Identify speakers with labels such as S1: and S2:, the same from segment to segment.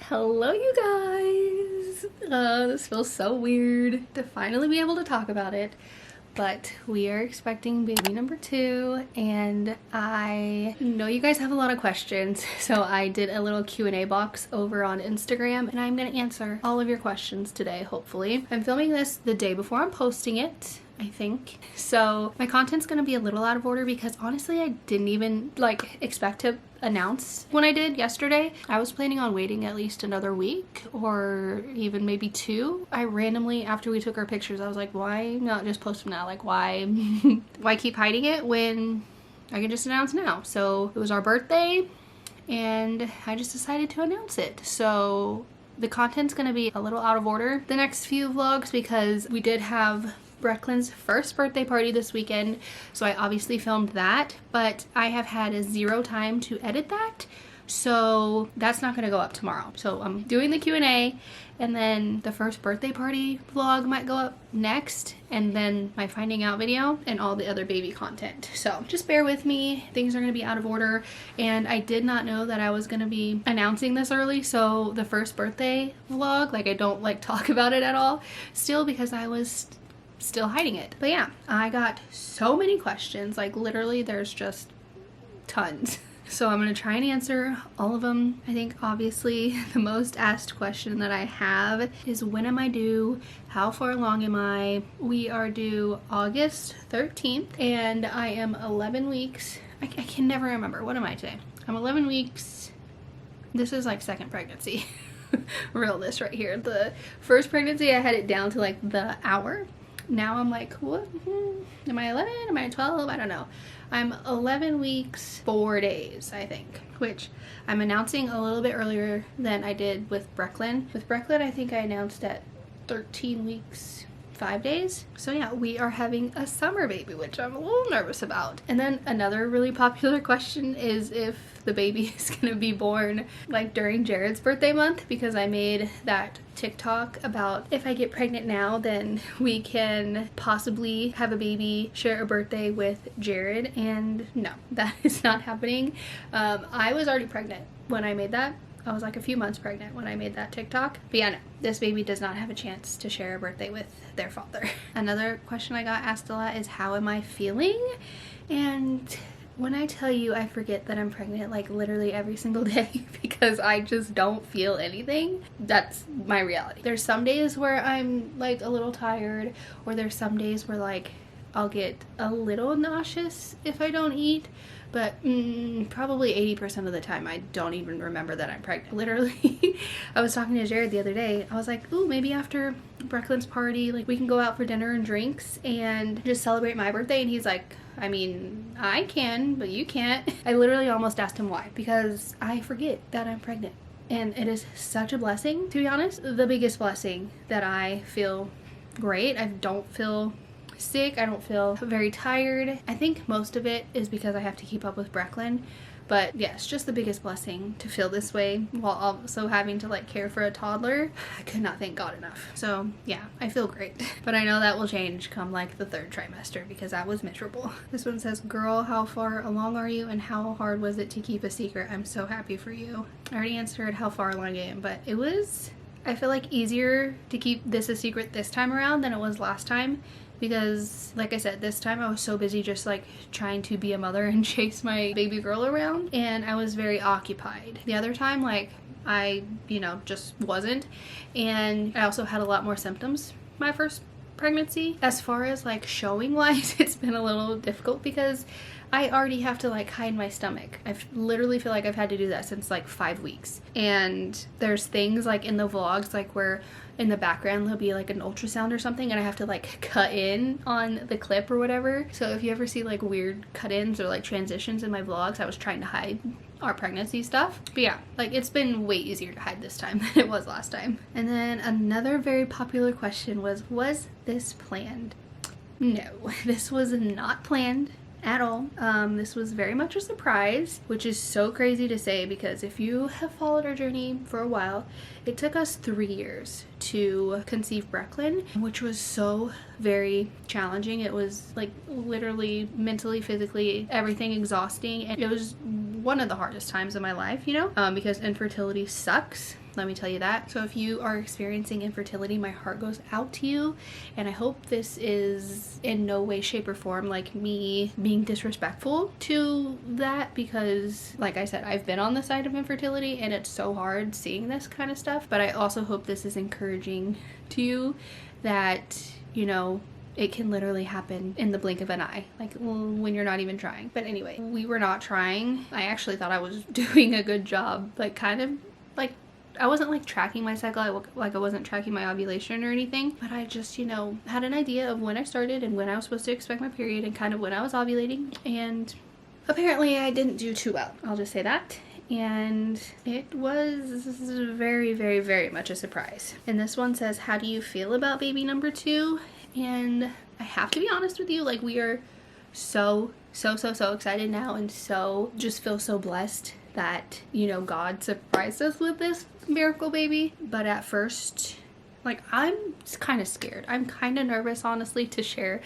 S1: Hello, you guys! This feels so weird to finally be able to talk about it, but we are expecting baby number 2, and I know you guys have a lot of questions, so I did a little Q&A box over on Instagram, and I'm going to answer all of your questions today, hopefully. I'm filming this the day before I'm posting it, I think. So my content's gonna be a little out of order because honestly I didn't even expect to announce when I did yesterday. I was planning on waiting at least another week or even maybe 2. I randomly, after we took our pictures, I was like, why not just post them now? Like, why why keep hiding it when I can just announce now? So it was our birthday and I just decided to announce it. So the content's gonna be a little out of order the next few vlogs because we did have Brecken's first birthday party this weekend, so I obviously filmed that, but I have had 0 time to edit that, so that's not gonna go up tomorrow. So I'm doing the Q&A, and then the first birthday party vlog might go up next, and then my finding out video and all the other baby content. So just bear with me, things are gonna be out of order, and I did not know that I was gonna be announcing this early, so the first birthday vlog, I don't talk about it at all still because I was still hiding it. But yeah, I got so many questions, literally there's just tons. So I'm gonna try and answer all of them. I think obviously the most asked question that I have is, when am I due? How far along am I? We are due August 13th and I am 11 weeks. I can never remember. What am I today? I'm 11 weeks. This is second pregnancy. Realness right here. The first pregnancy I had it down to the hour. Now I'm what? Am I 11? Am I 12? I don't know. I'm 11 weeks, 4 days, I think, which I'm announcing a little bit earlier than I did with Brecken. With Brecken, I think I announced at 13 weeks, 5 days. So yeah, we are having a summer baby, which I'm a little nervous about. And then another really popular question is if the baby is gonna be born during Jared's birthday month, because I made that TikTok about if I get pregnant now, then we can possibly have a baby, share a birthday with Jared, and no, that is not happening. I was already pregnant when I made that. I was a few months pregnant when I made that TikTok. But yeah, no, this baby does not have a chance to share a birthday with their father. Another question I got asked a lot is, how am I feeling? And when I tell you I forget that I'm pregnant literally every single day because I just don't feel anything, that's my reality. There's some days where I'm a little tired, or there's some days where I'll get a little nauseous if I don't eat, but probably 80% of the time I don't even remember that I'm pregnant. Literally, I was talking to Jared the other day. I was like, ooh, maybe after Brecken's party, we can go out for dinner and drinks and just celebrate my birthday. And he's like, I mean, I can, but you can't. I literally almost asked him why, because I forget that I'm pregnant. And it is such a blessing, to be honest. The biggest blessing that I feel great. I don't feel sick. I don't feel very tired. I think most of it is because I have to keep up with Brecken. But yeah, it's just the biggest blessing to feel this way while also having to care for a toddler. I could not thank God enough. So yeah, I feel great. But I know that will change come the 3rd trimester because that was miserable. This one says, girl, how far along are you and how hard was it to keep a secret? I'm so happy for you. I already answered how far along I am, but it was, I feel easier to keep this a secret this time around than it was last time. Because like I said, this time I was so busy just trying to be a mother and chase my baby girl around, and I was very occupied. The other time I just wasn't, and I also had a lot more symptoms my first pregnancy. As far as showing wise, it's been a little difficult because I already have to hide my stomach. I literally feel I've had to do that since 5 weeks. And there's things in the vlogs where in the background there'll be an ultrasound or something, and I have to cut in on the clip or whatever. So if you ever see weird cut-ins or transitions in my vlogs, I was trying to hide our pregnancy stuff. But yeah, it's been way easier to hide this time than it was last time. And then another very popular question was this planned? No, this was not planned at all. This was very much a surprise, which is so crazy to say because if you have followed our journey for a while, it took us 3 years to conceive Brecken, which was so very challenging. It was literally mentally, physically, everything exhausting, and it was one of the hardest times of my life, because infertility sucks. let me tell you that. So if you are experiencing infertility, my heart goes out to you, and I hope this is in no way, shape, or form like me being disrespectful to that, because like I said, I've been on the side of infertility and it's so hard seeing this kind of stuff. But I also hope this is encouraging to you that, you know, it can literally happen in the blink of an eye, like when you're not even trying. But anyway, we were not trying. I actually thought I was doing a good job, like kind of like I wasn't like tracking my cycle, like I wasn't tracking my ovulation or anything, but I just, you know, had an idea of when I started and when I was supposed to expect my period and kind of when I was ovulating, and apparently I didn't do too well. I'll just say that. And it was very, very, very much a surprise. And this one says, how do you feel about baby number 2? And I have to be honest with you, like we are so excited now, and so just feel so blessed that, you know, God surprised us with this miracle baby. But at first, like, I'm kind of scared. I'm kind of nervous, honestly, to share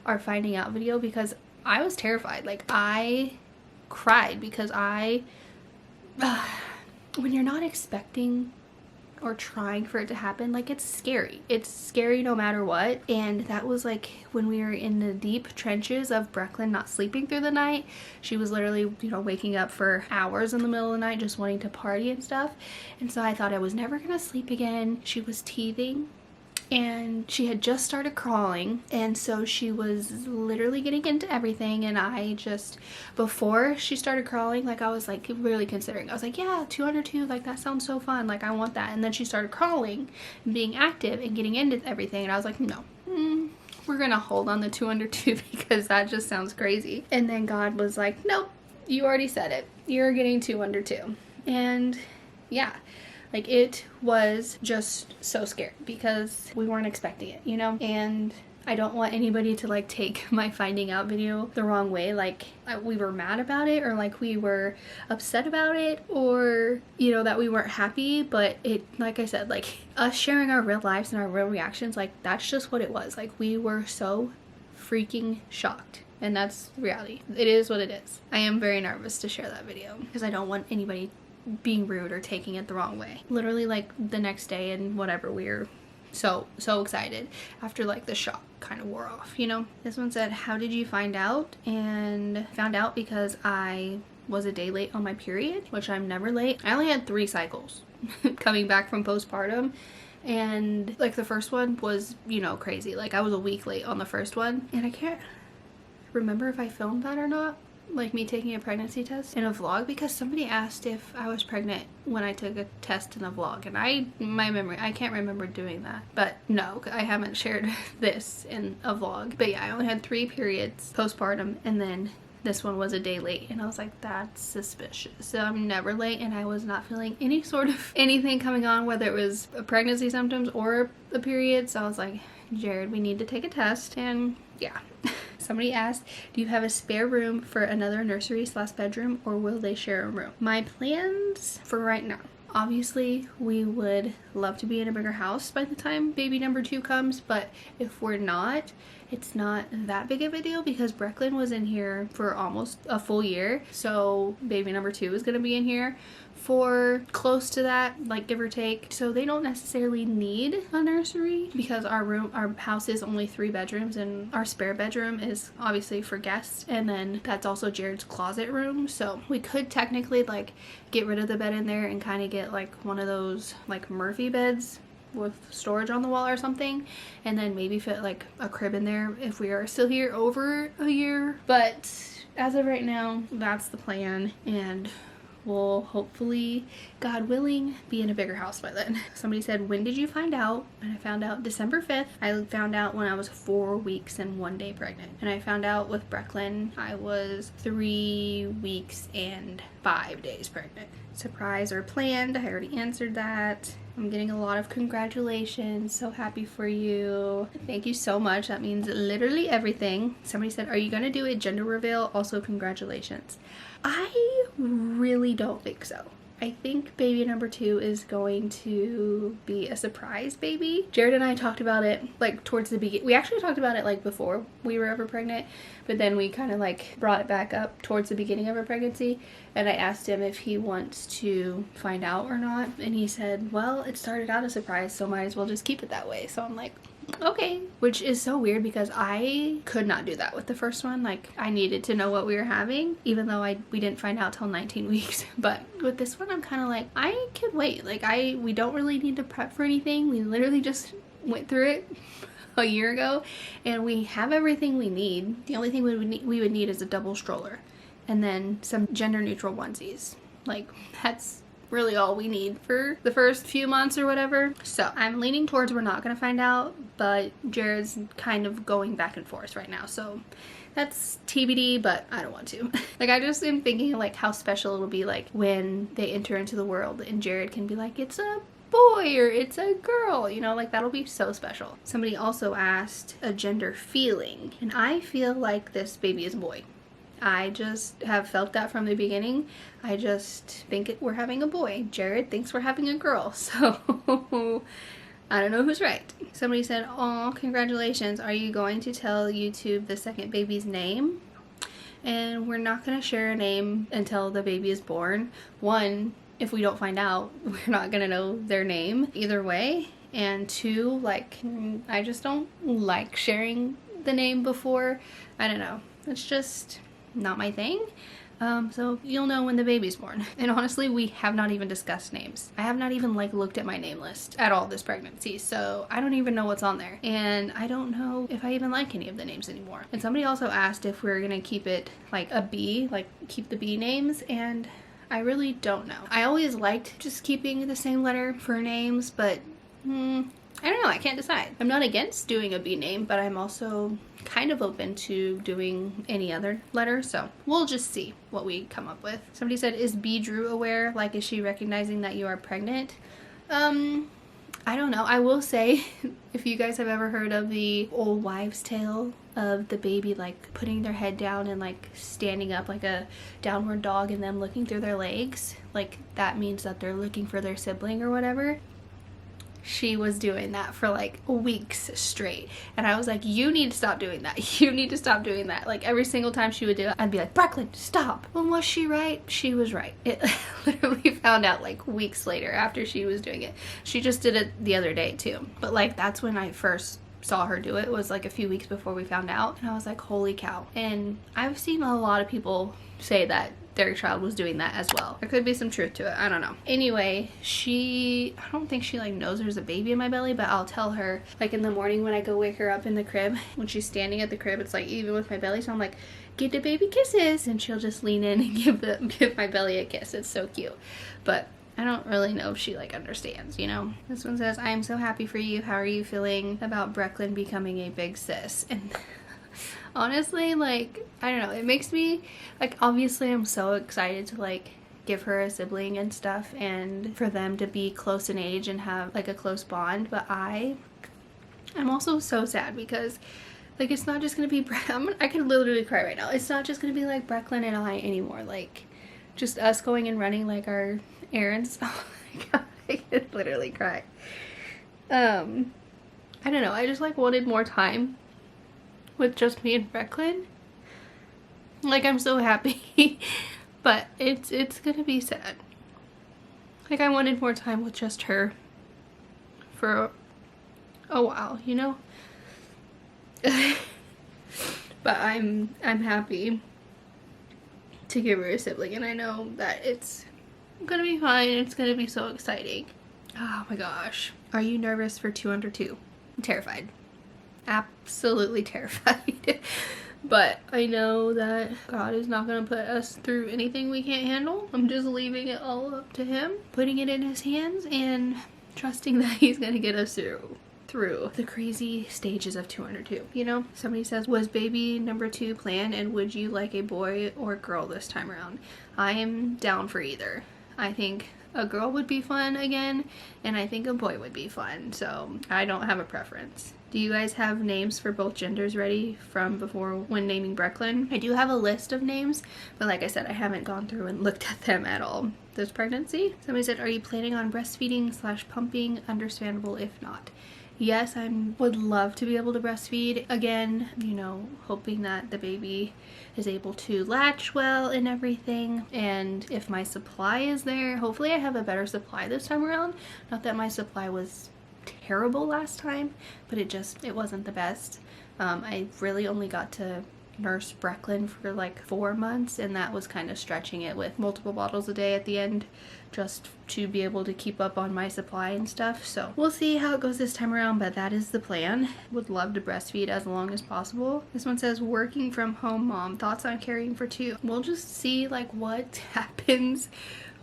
S1: our finding out video, because I was terrified. Like, I cried because when you're not expecting or trying for it to happen, like, it's scary. It's scary no matter what. And that was like when we were in the deep trenches of Brecklin not sleeping through the night. She was literally, you know, waking up for hours in the middle of the night just wanting to party and stuff. And so I thought I was never gonna sleep again. She was teething and she had just started crawling, and so she was literally getting into everything. And I just, before she started crawling, like I was like really considering, I was like, yeah, 2 under 2, like that sounds so fun, like I want that. And then she started crawling and being active and getting into everything, and I was like, no, we're gonna hold on the 2 under 2 because that just sounds crazy. And then God was like, nope, you already said it, you're getting 2 under 2. And yeah, like it was just so scary because we weren't expecting it, you know? And I don't want anybody to like take my finding out video the wrong way, like we were mad about it, or like we were upset about it, or, you know, that we weren't happy. But it, like I said, like us sharing our real lives and our real reactions, like that's just what it was. Like we were so freaking shocked. And that's reality. It is what it is. I am very nervous to share that video because I don't want anybody being rude or taking it the wrong way. Literally like the next day and whatever, we were so excited after like the shock kind of wore off, you know? This one said, how did you find out? And found out because I was a day late on my period, which I'm never late. I only had 3 cycles coming back from postpartum, and like the first one was, you know, crazy. Like I was a week late on the first one, and I can't remember if I filmed that or not, like me taking a pregnancy test in a vlog, because somebody asked if I was pregnant when I took a test in a vlog, and I can't remember doing that. But no, I haven't shared this in a vlog. But yeah, I only had 3 periods postpartum, and then this one was a day late, and I was like, that's suspicious. So I'm never late, and I was not feeling any sort of anything coming on, whether it was pregnancy symptoms or a period. So I was like, Jared, we need to take a test. And yeah. Somebody asked, do you have a spare room for another nursery/bedroom, or will they share a room? My plans for right now, obviously we would love to be in a bigger house by the time baby number 2 comes, but if we're not, it's not that big of a deal because Brecklin was in here for almost a full year, so baby number 2 is going to be in here for close to that, like give or take. So they don't necessarily need a nursery because our house is only 3 bedrooms, and our spare bedroom is obviously for guests, and then that's also Jared's closet room. So we could technically like get rid of the bed in there and kind of get like one of those like Murphy beds with storage on the wall or something, and then maybe fit like a crib in there if we are still here over a year. But as of right now, that's the plan, and we'll hopefully, God willing, be in a bigger house by then. Somebody said, when did you find out? And I found out December 5th. I found out when I was 4 weeks and 1 day pregnant. And I found out with Brecklin, I was 3 weeks and 5 days pregnant. Surprise or planned? I already answered that. I'm getting a lot of congratulations. So happy for you. Thank you so much. That means literally everything. Somebody said, are you going to do a gender reveal? Also, congratulations. I really don't think so. I think baby number 2 is going to be a surprise baby. Jared and I talked about it like towards the beginning. We actually talked about it like before we were ever pregnant, but then we kind of like brought it back up towards the beginning of our pregnancy, and I asked him if he wants to find out or not, and he said, well, it started out a surprise, so might as well just keep it that way. So I'm like, okay. Which is so weird because I could not do that with the first one. Like, I needed to know what we were having, even though we didn't find out till 19 weeks. But with this one, I'm kind of like, I could wait. Like, we don't really need to prep for anything. We literally just went through it a year ago, and we have everything we need. The only thing we would need is a double stroller and then some gender neutral onesies. Like, that's really all we need for the first few months or whatever. So I'm leaning towards we're not gonna find out, but Jared's kind of going back and forth right now, so that's TBD, but I don't want to. Like, I just am thinking like how special it'll be like when they enter into the world and Jared can be like, it's a boy or it's a girl, you know, like that'll be so special. Somebody also asked a gender feeling, and I feel like this baby is a boy. I just have felt that from the beginning. I just think we're having a boy. Jared thinks we're having a girl. So I don't know who's right. Somebody said, "Aw, congratulations. Are you going to tell YouTube the second baby's name?" And we're not going to share a name until the baby is born. One, if we don't find out, we're not going to know their name either way. And two, like, I just don't like sharing the name before. I don't know. It's just not my thing. So you'll know when the baby's born. And honestly, we have not even discussed names. I have not even like looked at my name list at all this pregnancy, so I don't even know what's on there, and I don't know if I even like any of the names anymore. And somebody also asked if we're gonna keep it like a B, like keep the B names, and I really don't know. I always liked just keeping the same letter for names, but I don't know, I can't decide. I'm not against doing a B name, but I'm also kind of open to doing any other letter, so we'll just see what we come up with. Somebody said, is B Drew aware? Like, is she recognizing that you are pregnant? I don't know. I will say, if you guys have ever heard of the old wives' tale of the baby like putting their head down and like standing up like a downward dog and them looking through their legs, like that means that they're looking for their sibling or whatever. She was doing that for like weeks straight, and I was like, you need to stop doing that. You need to stop doing that. Like, every single time she would do it, I'd be like, Brooklyn, stop. Well, was she right? She was right. It literally found out like weeks later after she was doing it. She just did it the other day too, but like that's when I first saw her do it. It was like a few weeks before we found out, and I was like, holy cow. And I've seen a lot of people say that their child was doing that as well. There could be some truth to it, I don't know. Anyway, I don't think she like knows there's a baby in my belly, but I'll tell her like in the morning when I go wake her up in the crib. When she's standing at the crib, it's like even with my belly, so I'm like, give the baby kisses, and she'll just lean in and give my belly a kiss. It's so cute. But I don't really know if she like understands, you know. This one says, I am so happy for you. How are you feeling about Brecklin becoming a big sis? And honestly, like, I don't know, it makes me like, obviously I'm so excited to like give her a sibling and stuff, and for them to be close in age and have like a close bond, but I'm also so sad because like it's not just gonna be I could literally cry right now. It's not just gonna be like Brecklin and I anymore, like just us going and running like our errands. Oh my god, I could literally cry. I don't know, I just like wanted more time with just me and Brecklin. Like, I'm so happy, but it's gonna be sad. Like, I wanted more time with just her for a while, you know? But I'm happy to give her a sibling, and I know that it's gonna be fine. It's gonna be so exciting. Oh my gosh. Are you nervous for 2 under 2? I'm terrified. Absolutely terrified. But I know that God is not going to put us through anything we can't handle. I'm just leaving it all up to him, putting it in his hands, and trusting that he's going to get us through the crazy stages of 2 under 2, you know? Somebody says, was baby number 2 planned, and would you like a boy or girl this time around? I am down for either. I think a girl would be fun again, and I think a boy would be fun, so I don't have a preference. Do you guys have names for both genders ready from before when naming Brecklin? I do have a list of names, but like I said, I haven't gone through and looked at them at all this pregnancy. Somebody said, are you planning on breastfeeding / pumping? Understandable if not. Yes, I would love to be able to breastfeed again, you know, hoping that the baby is able to latch well and everything. And if my supply is there, hopefully I have a better supply this time around. Not that my supply was terrible last time, but it wasn't the best. I really only got to nurse Brecklin for like 4 months, and that was kind of stretching it with multiple bottles a day at the end just to be able to keep up on my supply and stuff. So we'll see how it goes this time around, but that is the plan. Would love to breastfeed as long as possible. This one says, working from home mom, thoughts on caring for 2. We'll just see like what happens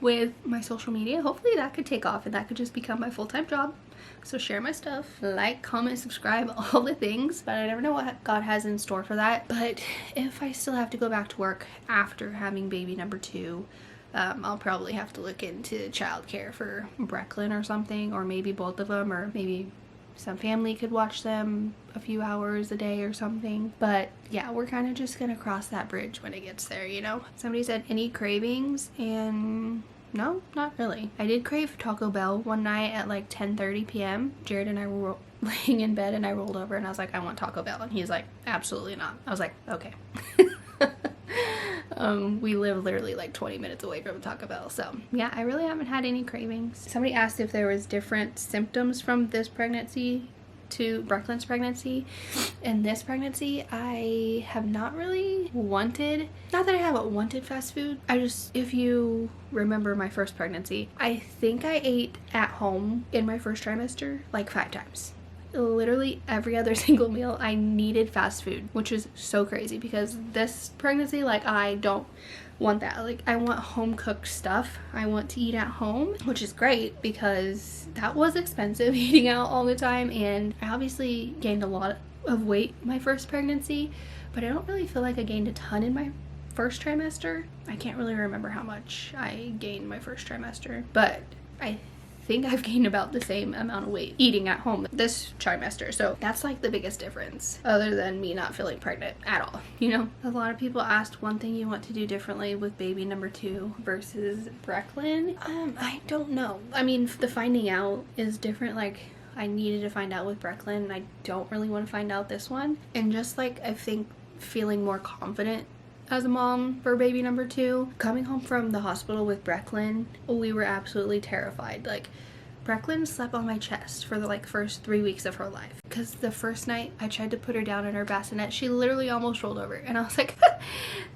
S1: with my social media. Hopefully that could take off and that could just become my full-time job. So share my stuff, like, comment, subscribe, all the things, but I never know what God has in store for that. But if I still have to go back to work after having baby number 2, I'll probably have to look into childcare for Brecklin or something, or maybe both of them, or maybe some family could watch them a few hours a day or something. But yeah, we're kind of just gonna cross that bridge when it gets there, you know? Somebody said, any cravings? And no, not really. I did crave Taco Bell one night at like 10:30 p.m. Jared and I were laying in bed and I rolled over and I was like, I want Taco Bell. And he's like, absolutely not. I was like, okay. We live literally like 20 minutes away from Taco Bell. So yeah, I really haven't had any cravings. Somebody asked if there was different symptoms from this pregnancy to Brecklin's pregnancy. In this pregnancy, I have not really wanted, not that I haven't wanted fast food, I just, if you remember my first pregnancy, I think I ate at home in my first trimester like 5 times. Literally every other single meal I needed fast food, which is so crazy because this pregnancy, like, I don't want that. Like, I want home cooked stuff. I want to eat at home, which is great because that was expensive eating out all the time. And I obviously gained a lot of weight my first pregnancy, but I don't really feel like I gained a ton in my first trimester. I can't really remember how much I gained my first trimester, but I think I've gained about the same amount of weight eating at home this trimester. So that's like the biggest difference, other than me not feeling pregnant at all, you know? A lot of people asked one thing you want to do differently with baby number 2 versus Brecklin. I don't know. I mean, the finding out is different. Like, I needed to find out with Brecklin. I don't really want to find out this one. And just like, I think feeling more confident as a mom for baby number 2. Coming home from the hospital with Brecklin, we were absolutely terrified. Like, Brecklin slept on my chest for the like first 3 weeks of her life, because the first night I tried to put her down in her bassinet, she literally almost rolled over, and I was like,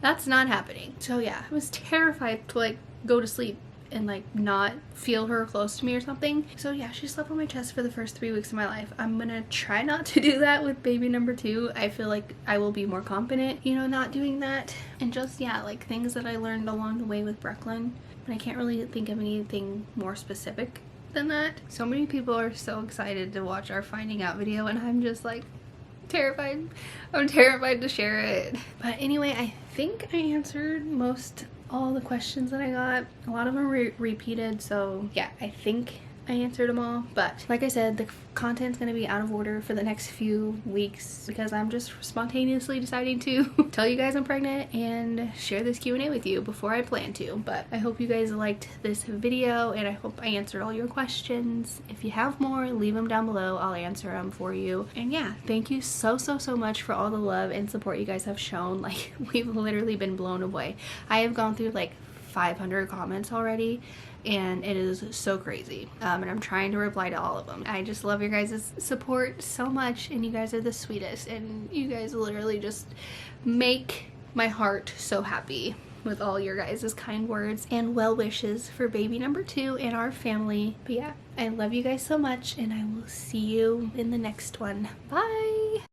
S1: that's not happening. So yeah, I was terrified to like go to sleep and like not feel her close to me or something. So yeah, she slept on my chest for the first 3 weeks of my life. I'm gonna try not to do that with baby number 2. I feel like I will be more confident, you know, not doing that. And just, yeah, like things that I learned along the way with Brecklin. But I can't really think of anything more specific than that. So many people are so excited to watch our finding out video, and I'm just like terrified. I'm terrified to share it. But anyway, I think I answered all the questions that I got. A lot of them were repeated, so yeah, I think I answered them all. But like I said, the content's gonna be out of order for the next few weeks because I'm just spontaneously deciding to tell you guys I'm pregnant and share this Q&A with you before I plan to. But I hope you guys liked this video, and I hope I answered all your questions. If you have more, leave them down below. I'll answer them for you. And yeah, thank you so much for all the love and support you guys have shown. Like, we've literally been blown away. I have gone through like 500 comments already, and it is so crazy, and I'm trying to reply to all of them. I just love your guys' support so much, and you guys are the sweetest, and you guys literally just make my heart so happy with all your guys' kind words and well wishes for baby number 2 and our family. But yeah, I love you guys so much, and I will see you in the next one. Bye!